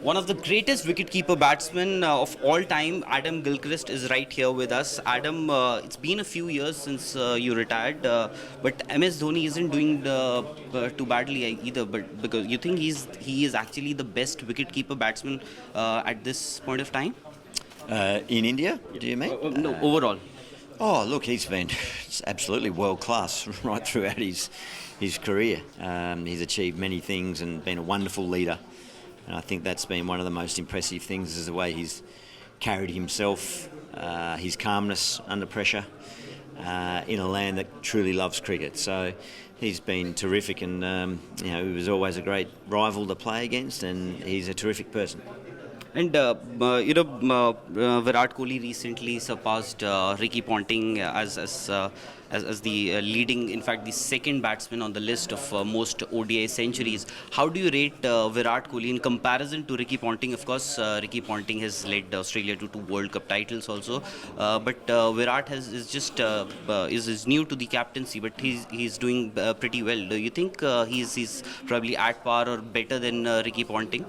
One of the greatest wicketkeeper batsmen of all time, Adam Gilchrist, is right here with us. Adam, it's been a few years since you retired, but MS Dhoni isn't doing too badly either. But because you think he is actually the best wicketkeeper batsman at this point of time? In India, do you mean? No, overall. Oh, look, he's been absolutely world class right throughout his career. He's achieved many things and been a wonderful leader. And I think that's been one of the most impressive things is the way he's carried himself, his calmness under pressure in a land that truly loves cricket. So he's been terrific, and he was always a great rival to play against, and he's a terrific person. And Virat Kohli recently surpassed Ricky Ponting as the leading, in fact, the second batsman on the list of most ODI centuries. How do you rate Virat Kohli in comparison to Ricky Ponting? Of course, Ricky Ponting has led Australia to 2 World Cup titles also, but Virat is new to the captaincy, but he's doing pretty well. Do you think he's probably at par or better than Ricky Ponting?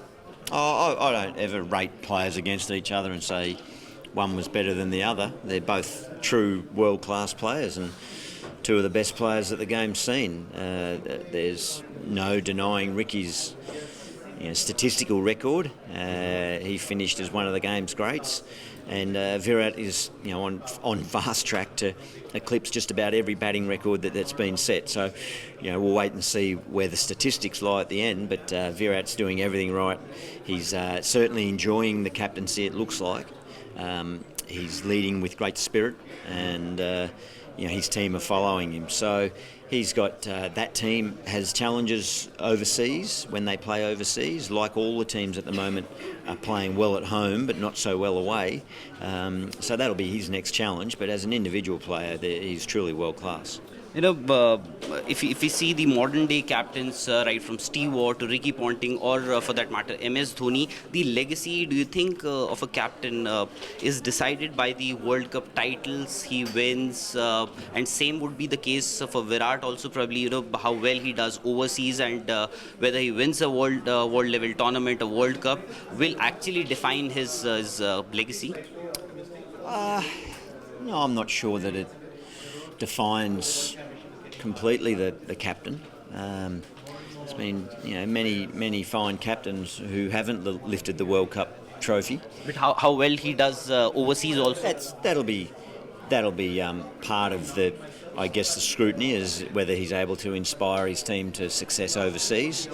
Oh, I don't ever rate players against each other and say one was better than the other. They're both true world-class players and two of the best players that the game's seen. There's no denying Ricky's statistical record. He finished as one of the game's greats, and Virat is on fast track to eclipse just about every batting record that's been set. So we'll wait and see where the statistics lie at the end, but Virat's doing everything right. He's certainly enjoying the captaincy, it looks like. He's leading with great spirit, and his team are following him. So he's got that team has challenges overseas when they play overseas, like all the teams at the moment are playing well at home but not so well away. So that'll be his next challenge. But as an individual player, he's truly world class. If we see the modern day captains, right from Steve Waugh to Ricky Ponting, or for that matter MS Dhoni, the legacy, do you think of a captain is decided by the World Cup titles he wins, and same would be the case for Virat also, probably how well he does overseas, and whether he wins a world level tournament, a World Cup, will actually define his legacy? No, I'm not sure that it defines completely the captain. There's been many fine captains who haven't lifted the World Cup trophy. But how well he does overseas also? That'll be part of the scrutiny is whether he's able to inspire his team to success overseas.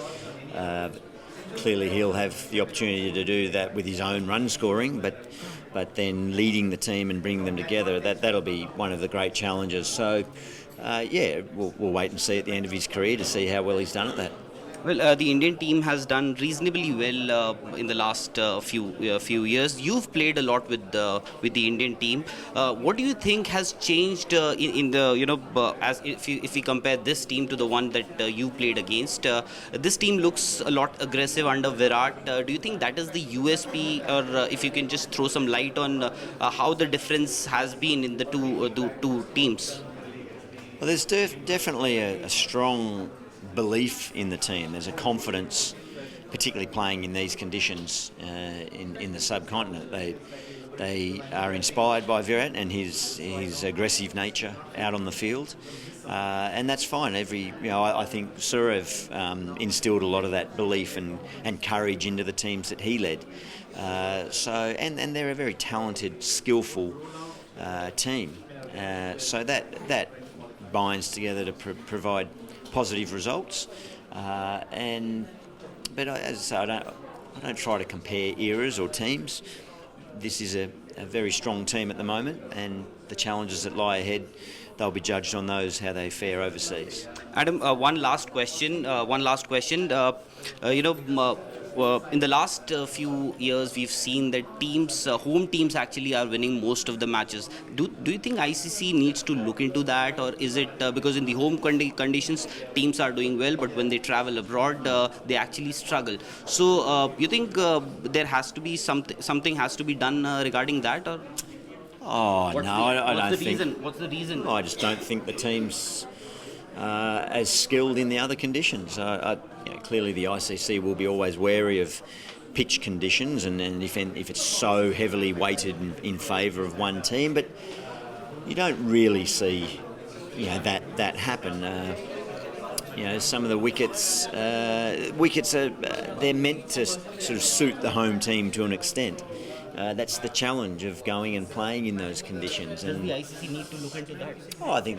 Clearly he'll have the opportunity to do that with his own run scoring, but then leading the team and bringing them together, that'll be one of the great challenges. So, we'll wait and see at the end of his career to see how well he's done at that. Well, the Indian team has done reasonably well in the last few years. You've played a lot with the Indian team. What do you think has changed in the as if we compare this team to the one that you played against? This team looks a lot aggressive under Virat. Do you think that is the USP, or if you can just throw some light on how the difference has been in the two teams? Well, there's definitely a strong belief in the team. There's a confidence, particularly playing in these conditions in the subcontinent. They are inspired by Virat and his aggressive nature out on the field, and that's fine. I think Surev instilled a lot of that belief and courage into the teams that he led. And they're a very talented, skillful team. So that binds together to provide positive results, but as I say, I don't try to compare eras or teams. This is a very strong team at the moment, and the challenges that lie ahead, they'll be judged on those how they fare overseas. Adam, one last question. In the last few years, we've seen that home teams actually are winning most of the matches. Do you think ICC needs to look into that, or is it because in the home conditions teams are doing well, but when they travel abroad they actually struggle? So you think there has to be something has to be done regarding that, or? I don't think. What's the reason? I just don't think the team's as skilled in the other conditions. clearly the ICC will be always wary of pitch conditions and if it's so heavily weighted in favour of one team, but you don't really see that happen. Some of the wickets are they're meant to sort of suit the home team to an extent. That's the challenge of going and playing in those conditions. Does the ICC need to look into that? Oh, I think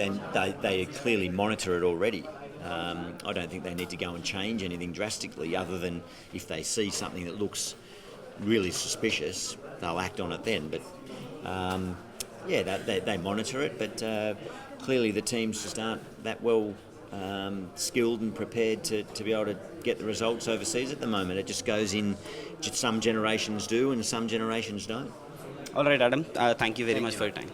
they clearly monitor it already. I don't think they need to go and change anything drastically, other than if they see something that looks really suspicious, they'll act on it then. But they monitor it, but clearly the teams just aren't that well skilled and prepared to be able to get the results overseas at the moment. It just goes in, some generations do and some generations don't. All right, Adam. Thank you very much for your time.